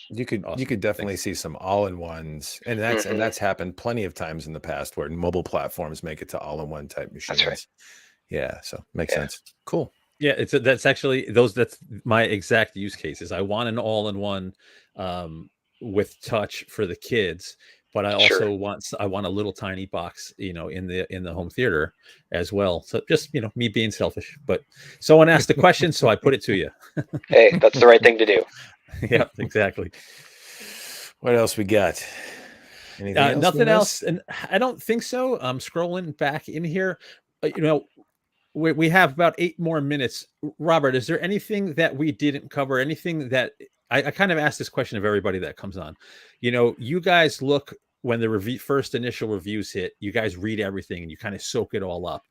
You could definitely see some all-in-ones, and that's happened plenty of times in the past where mobile platforms make it to all-in-one type machines. That's right. Yeah, so makes sense. Cool. Yeah, that's actually that's my exact use cases. I want an all-in-one with touch for the kids, but I also want a little tiny box, in the home theater as well. So just me being selfish, but someone asked the question, so I put it to you. Hey, that's the right thing to do. Yeah, exactly. What else we got? Nothing else, and I don't think so. I'm scrolling back in here. We have about 8 more minutes. Robert, is there anything that we didn't cover? Anything that I kind of ask this question of everybody that comes on? You guys look when the first initial reviews hit, you guys read everything and you kind of soak it all up.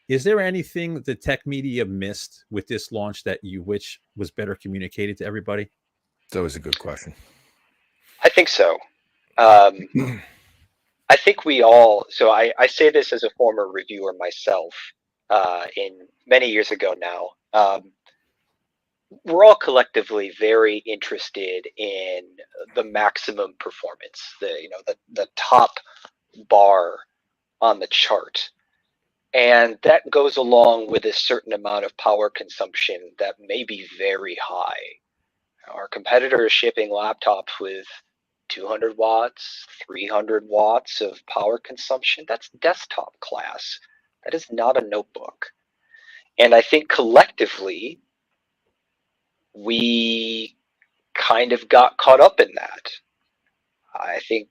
Is there anything that the tech media missed with this launch that you wish was better communicated to everybody? That was a good question. I think so. I think we all, so I say this as a former reviewer myself, in many years ago now. We're all collectively very interested in the maximum performance, the top bar on the chart. And that goes along with a certain amount of power consumption that may be very high. Our competitor is shipping laptops with 200 watts, 300 watts of power consumption. That's desktop class. That is not a notebook. And I think collectively, we kind of got caught up in that. I think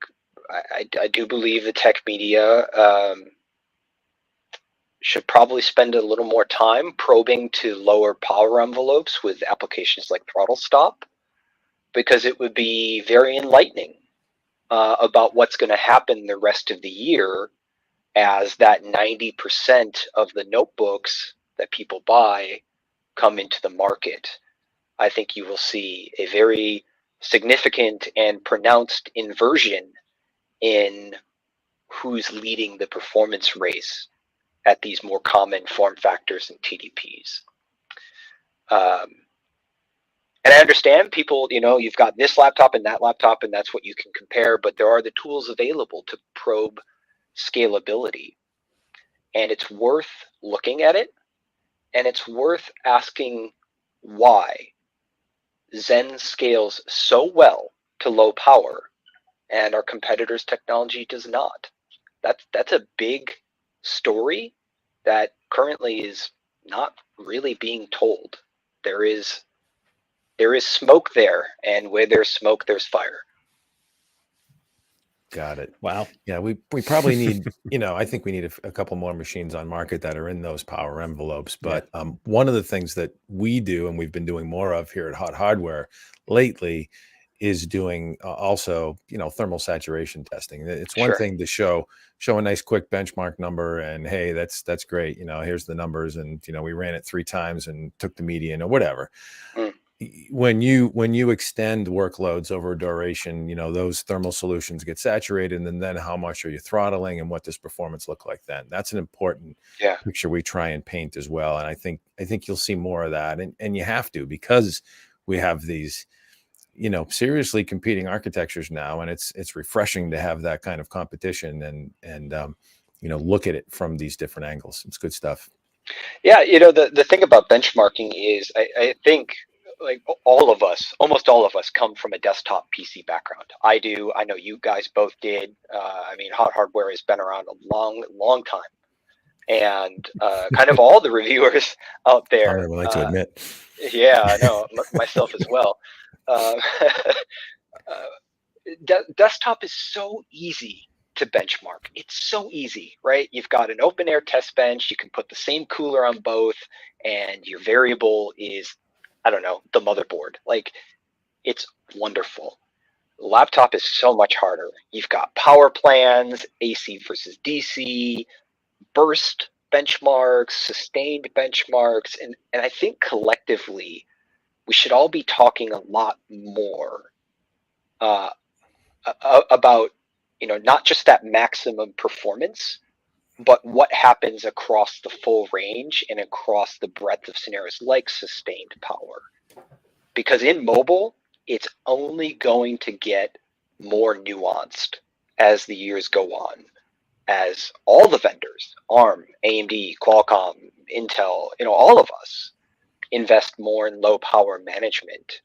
I do believe the tech media should probably spend a little more time probing to lower power envelopes with applications like throttle stop, because it would be very enlightening about what's going to happen the rest of the year as that 90% of the notebooks that people buy come into the market. I think you will see a very significant and pronounced inversion in who's leading the performance race at these more common form factors and TDPs. And I understand people, you've got this laptop and that laptop, and that's what you can compare, but there are the tools available to probe scalability. And it's worth looking at it, and it's worth asking why Zen scales so well to low power and our competitor's technology does not. That's a big story that currently is not really being told. There is smoke there, and where there's smoke, there's fire. Got it. Wow. Yeah, we probably need, I think we need a couple more machines on market that are in those power envelopes. But one of the things that we do, and we've been doing more of here at HotHardware lately, is doing also, thermal saturation testing. It's one thing to show a nice quick benchmark number and, hey, that's great. Here's the numbers, and we ran it 3 times and took the median or whatever. When you extend workloads over a duration, those thermal solutions get saturated, and then how much are you throttling, and what does performance look like then? That's an important picture we try and paint as well. And I think you'll see more of that, and you have to, because we have these seriously competing architectures now, and it's refreshing to have that kind of competition and look at it from these different angles. It's good stuff. Yeah, the thing about benchmarking is I think, like, almost all of us come from a desktop PC background. I do. I know you guys both did. HotHardware has been around a long time, and kind of all the reviewers out there. I would like to admit. Yeah, I know, myself as well. Desktop is so easy to benchmark. It's so easy, right? You've got an open air test bench. You can put the same cooler on both, and your variable is, I don't know, the motherboard. Like, it's wonderful. Laptop is so much harder. You've got power plans, AC versus DC, burst benchmarks, sustained benchmarks, and I think collectively we should all be talking a lot more about, not just that maximum performance, but what happens across the full range and across the breadth of scenarios like sustained power. Because in mobile, it's only going to get more nuanced as the years go on, as all the vendors, ARM, AMD, Qualcomm, Intel, all of us invest more in low power management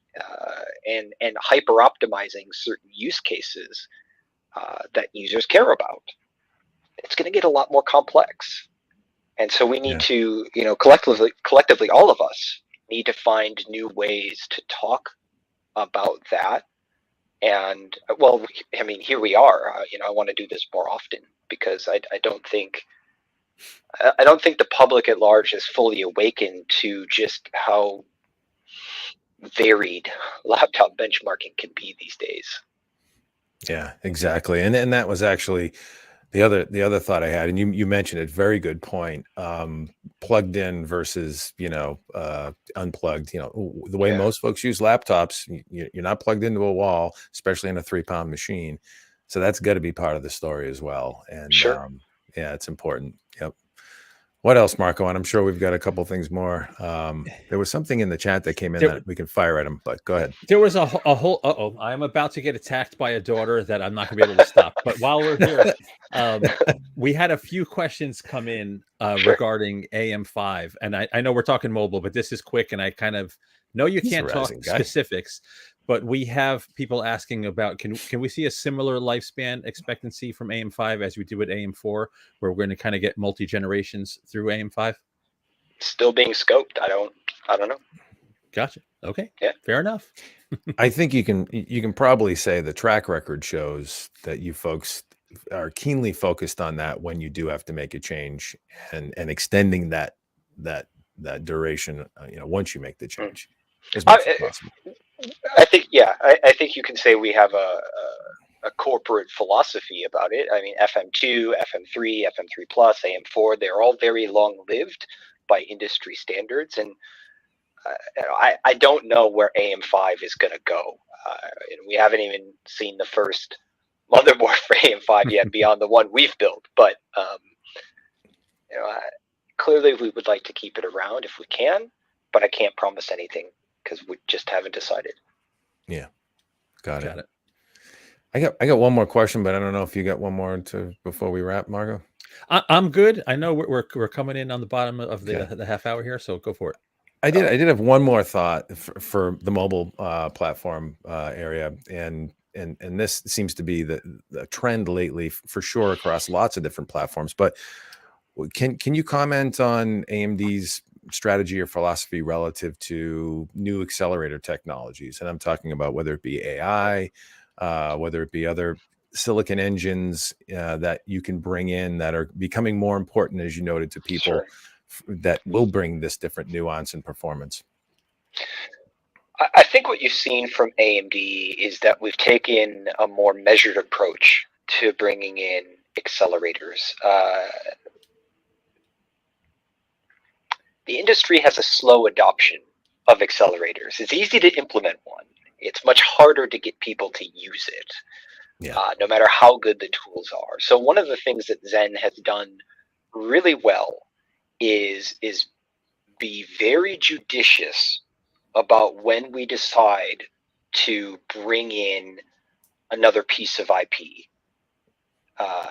and hyper optimizing certain use cases that users care about. It's going to get a lot more complex, and so we need to, collectively, all of us need to find new ways to talk about that. And well, here we are. I want to do this more often, because I don't think the public at large is fully awakened to just how varied laptop benchmarking can be these days. Yeah, exactly. And that was actually the other thought I had, and you mentioned it. Very good point. Plugged in versus unplugged. The way most folks use laptops, you're not plugged into a wall, especially in a 3-pound machine. So that's got to be part of the story as well. And Sure. yeah, it's important. Yep. What else, Marco? And I'm sure we've got a couple things more. There was something in the chat that came in that we can fire at them, but go ahead. There was a whole. I am about to get attacked by a daughter that I'm not going to be able to stop. But while we're here, we had a few questions come in Sure. regarding AM5, and I know we're talking mobile, but this is quick, and I kind of know you can't talk specifics, but we have people asking about can we see a similar lifespan expectancy from AM5 as we do at AM4, where we're going to kind of get multi generations through AM5? Still being scoped. I don't know. Gotcha. Okay. Yeah. Fair enough. I think you can probably say the track record shows that you folks are keenly focused on that when you do have to make a change and extending that duration, once you make the change as much as possible. I think, I think you can say we have a corporate philosophy about it. I mean, FM2, FM3, FM3 Plus, AM4, they're all very long lived by industry standards. And I don't know where AM5 is going to go. And we haven't even seen the first motherboard for AM5 yet beyond the one we've built. But clearly we would like to keep it around if we can, but I can't promise anything because we just haven't decided. Yeah, got it. I got one more question, but I don't know if you got one more before we wrap, Margo. I'm good. I know we're coming in on the bottom of the half hour here, so go for it. I did have one more thought for the mobile platform area, and this seems to be the trend lately for sure across lots of different platforms. But can you comment on AMD's strategy or philosophy relative to new accelerator technologies? And I'm talking about whether it be AI, whether it be other silicon engines that you can bring in that are becoming more important, as you noted, to people. Sure. That will bring this different nuance and performance. I think what you've seen from AMD is that we've taken a more measured approach to bringing in accelerators. The industry has a slow adoption of accelerators. It's easy to implement one. It's much harder to get people to use it, no matter how good the tools are. So one of the things that Zen has done really well is be very judicious about when we decide to bring in another piece of IP.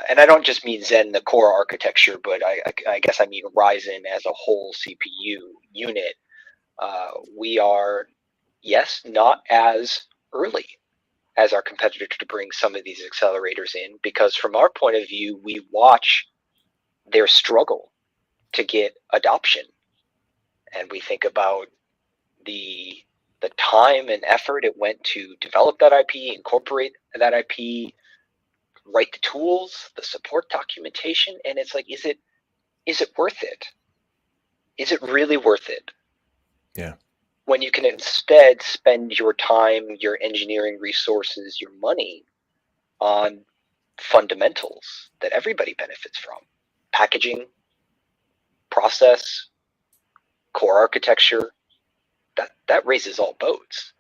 And I don't just mean Zen, the core architecture, but I guess I mean Ryzen as a whole CPU unit. We are, yes, not as early as our competitors to bring some of these accelerators in, because from our point of view, we watch their struggle to get adoption, and we think about the time and effort it went to develop that IP, incorporate that IP, write the tools, the support documentation, and it's like, is it worth it? Is it really worth it? Yeah. When you can instead spend your time, your engineering resources, your money on fundamentals that everybody benefits from: packaging, process, core architecture. That raises all boats.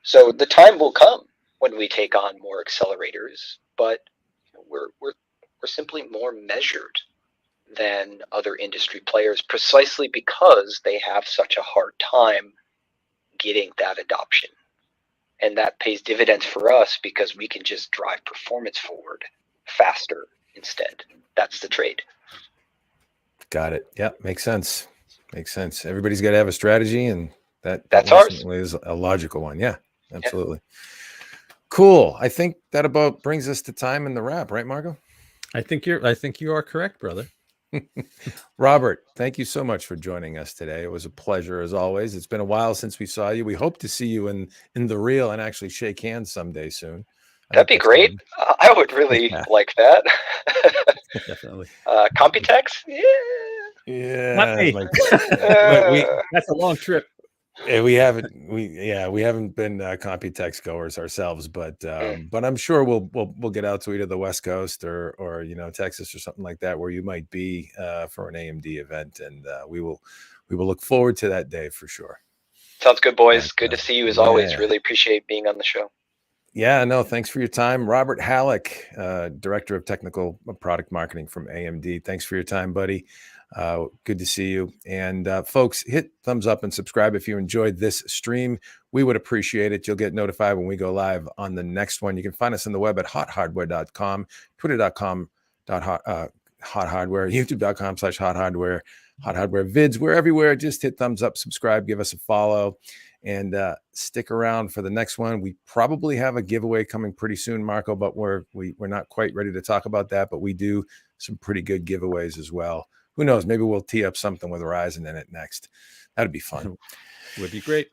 So the time will come when we take on more accelerators, but we're simply more measured than other industry players, precisely because they have such a hard time getting that adoption. And that pays dividends for us because we can just drive performance forward faster instead. That's the trade. Got it. Yeah, makes sense. Makes sense. Everybody's got to have a strategy, and that's ours. Is a logical one. Yeah, absolutely. Yeah. Cool. I think that about brings us to time in the wrap, right, Margo? I think you are correct, brother. Robert, thank you so much for joining us today. It was a pleasure as always. It's been a while since we saw you. We hope to see you in the real and actually shake hands someday soon. That'd be great. I would really like that. Definitely. Computex? Yeah. Not me. That's a long trip. We haven't been Computex goers ourselves, but I'm sure we'll get out to either the West Coast or Texas or something like that, where you might be for an AMD event, and we will look forward to that day for sure. Sounds good, boys. Good to see you as always. Really appreciate being on the show. Yeah, no, thanks for your time. Robert Hallock, Director of Technical Product Marketing from AMD. Thanks for your time, buddy. Good to see you. And folks, hit thumbs up and subscribe if you enjoyed this stream. We would appreciate it. You'll get notified when we go live on the next one. You can find us on the web at hothardware.com, twitter.com, hothardware, youtube.com/hothardware, HotHardware vids. We're everywhere. Just hit thumbs up, subscribe, give us a follow, and stick around for the next one. We probably have a giveaway coming pretty soon, Marco, but we're not quite ready to talk about that, but we do some pretty good giveaways as well. Who knows? Maybe we'll tee up something with Ryzen in it next. That'd be fun. Would be great.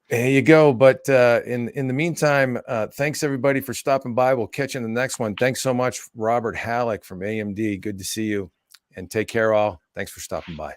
There you go. But in the meantime, thanks everybody for stopping by. We'll catch you in the next one. Thanks so much, Robert Hallock from AMD. Good to see you, and take care all. Thanks for stopping by.